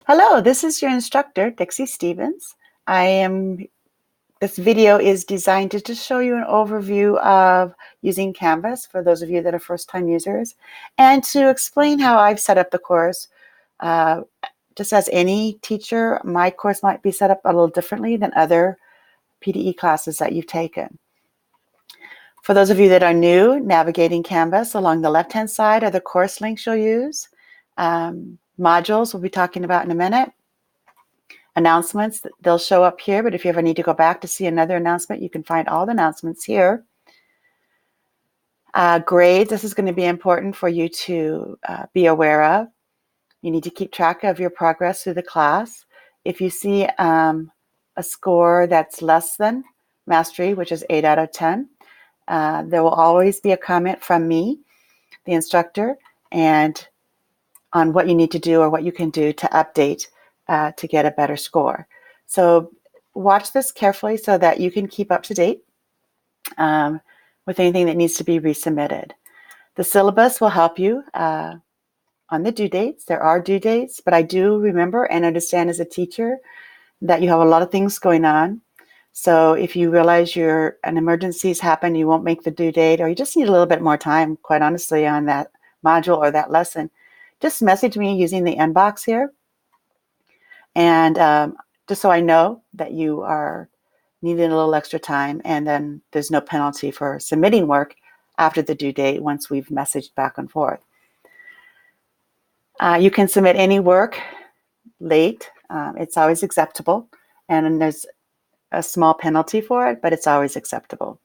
Hello, this is your instructor, Dixie Stevens. This video is designed to just show you an overview of using Canvas for those of you that are first-time users, and to explain how I've set up the course. Just as any teacher, my course might be set up a little differently than other PDE classes that you've taken. For those of you that are new, navigating Canvas, along the left-hand side are the course links you'll use. Modules we'll be talking about in a minute. Announcements, they'll show up here, but if you ever need to go back to see another announcement, you can find all the announcements here. Grades, this is going to be important for you to be aware of. You need to keep track of your progress through the class. If you see a score that's less than mastery, which is 8 out of 10, there will always be a comment from me, the instructor, and on what you need to do or what you can do to update to get a better score. So watch this carefully so that you can keep up to date with anything that needs to be resubmitted. The syllabus will help you on the due dates. There are due dates, but I do remember and understand as a teacher that you have a lot of things going on. So if you realize an emergency's happened, you won't make the due date, or you just need a little bit more time, quite honestly, on that module or that lesson, just message me using the inbox here. And just so I know that you are needing a little extra time, and then there's no penalty for submitting work after the due date once we've messaged back and forth. You can submit any work late. It's always acceptable, and there's a small penalty for it, but it's always acceptable.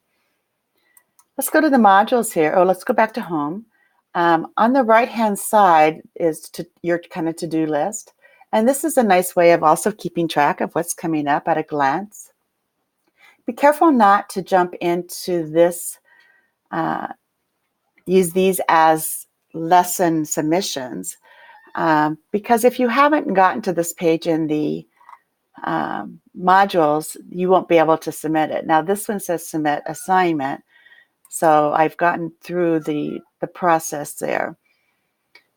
Let's go to the modules here. Oh, let's go back to home. On the right-hand side is your kind of to-do list. And this is a nice way of also keeping track of what's coming up at a glance. Be careful not to jump into this, use these as lesson submissions, because if you haven't gotten to this page in the modules, you won't be able to submit it. Now this one says submit assignment, so I've gotten through the process there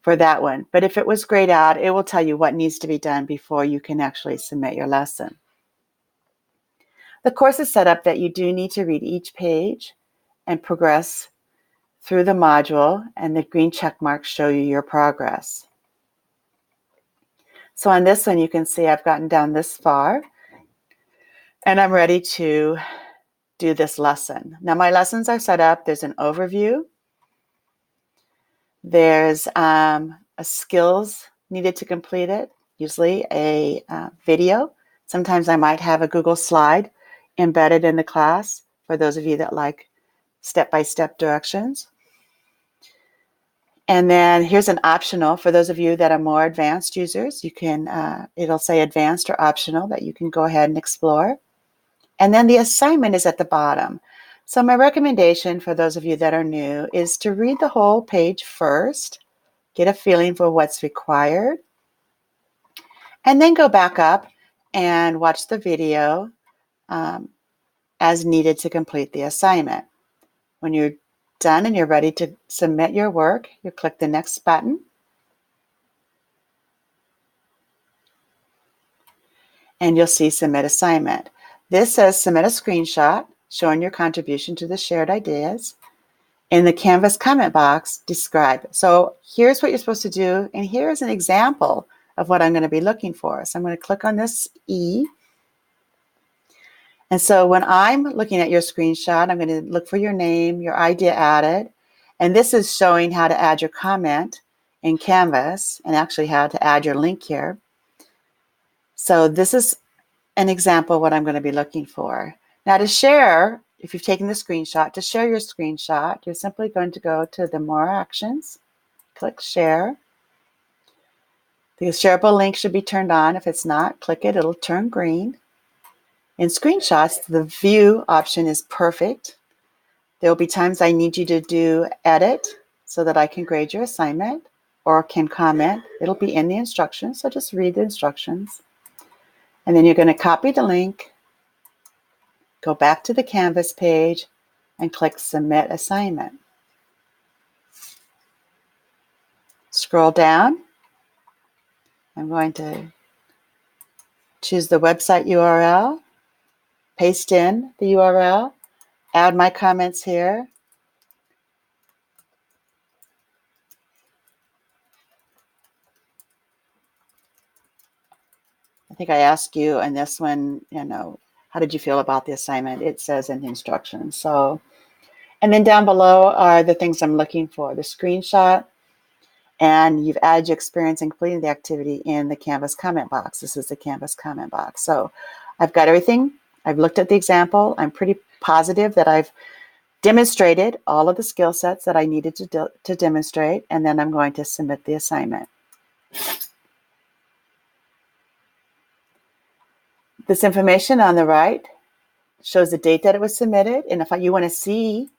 for that one. But if it was grayed out, it will tell you what needs to be done before you can actually submit your lesson. The course is set up that you do need to read each page and progress through the module, and the green check marks show you your progress. So on this one, you can see I've gotten down this far, and I'm ready to do this lesson. Now my lessons are set up. There's an overview. There's a skills needed to complete it, usually a video. Sometimes I might have a Google slide embedded in the class for those of you that like step-by-step directions. And then here's an optional for those of you that are more advanced users. You can, it'll say advanced or optional that you can go ahead and explore. And then the assignment is at the bottom. So my recommendation for those of you that are new is to read the whole page first, get a feeling for what's required, and then go back up and watch the video as needed to complete the assignment. When you're done and you're ready to submit your work, you click the next button. And you'll see submit assignment. This says submit a screenshot showing your contribution to the shared ideas. In the Canvas comment box, describe. So here's what you're supposed to do, and here's an example of what I'm going to be looking for. So I'm going to click on this E. And so when I'm looking at your screenshot, I'm going to look for your name, your idea added, and this is showing how to add your comment in Canvas and actually how to add your link here. So this is an example of what I'm going to be looking for. Now to share, if you've taken the screenshot, to share your screenshot, you're simply going to go to the More Actions, click Share. The shareable link should be turned on. If it's not, click it, it'll turn green. In screenshots, the View option is perfect. There will be times I need you to do Edit so that I can grade your assignment or can comment. It'll be in the instructions, so just read the instructions. And then you're going to copy the link, go back to the Canvas page, and click Submit Assignment. Scroll down. I'm going to choose the website URL, paste in the URL, add my comments here. I think I asked you in this one, how did you feel about the assignment? It says in the instructions. So, and then down below are the things I'm looking for, the screenshot, and you've added your experience in completing the activity in the Canvas comment box. This is the Canvas comment box. So I've got everything. I've looked at the example. I'm pretty positive that I've demonstrated all of the skill sets that I needed to demonstrate, and then I'm going to submit the assignment. This information on the right shows the date that it was submitted, and if you want to see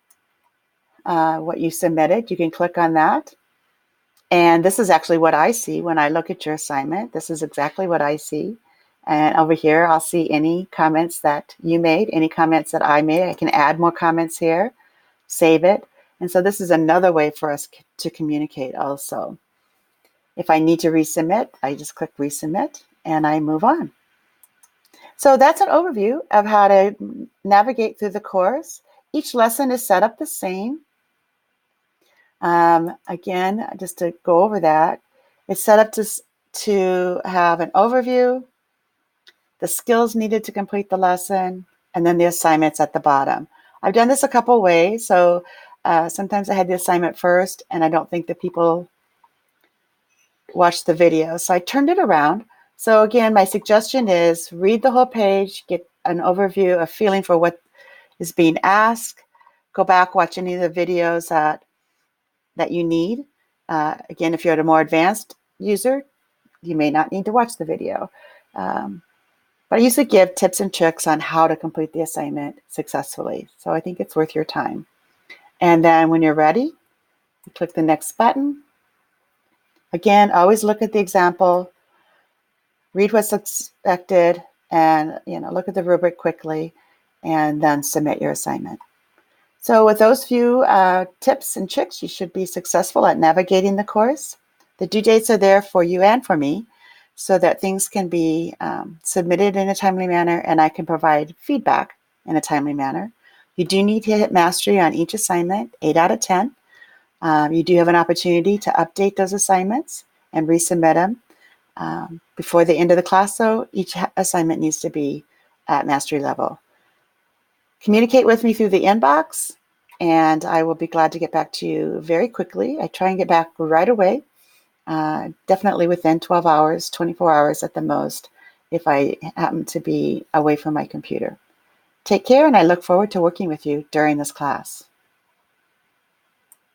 what you submitted, you can click on that. And this is actually what I see when I look at your assignment. This is exactly what I see. And over here, I'll see any comments that you made, any comments that I made. I can add more comments here, save it. And so this is another way for us to communicate also. If I need to resubmit, I just click resubmit and I move on. So that's an overview of how to navigate through the course. Each lesson is set up the same. Again, just to go over that, it's set up to have an overview, the skills needed to complete the lesson, and then the assignments at the bottom. I've done this a couple ways. So sometimes I had the assignment first, and I don't think that people watch the video. So I turned it around. So again, my suggestion is read the whole page, get an overview, a feeling for what is being asked, go back, watch any of the videos that you need. Again, if you're a more advanced user, you may not need to watch the video. But I usually give tips and tricks on how to complete the assignment successfully. So I think it's worth your time. And then when you're ready, you click the next button. Again, always look at the example, read what's expected, and look at the rubric quickly, and then submit your assignment. So with those few tips and tricks, you should be successful at navigating the course. The due dates are there for you and for me so that things can be submitted in a timely manner and I can provide feedback in a timely manner. You do need to hit mastery on each assignment, 8 out of 10. You do have an opportunity to update those assignments and resubmit them before the end of the class, so each assignment needs to be at mastery level. Communicate with me through the inbox, and I will be glad to get back to you very quickly. I try and get back right away, definitely within 12 hours, 24 hours at the most, if I happen to be away from my computer. Take care, and I look forward to working with you during this class.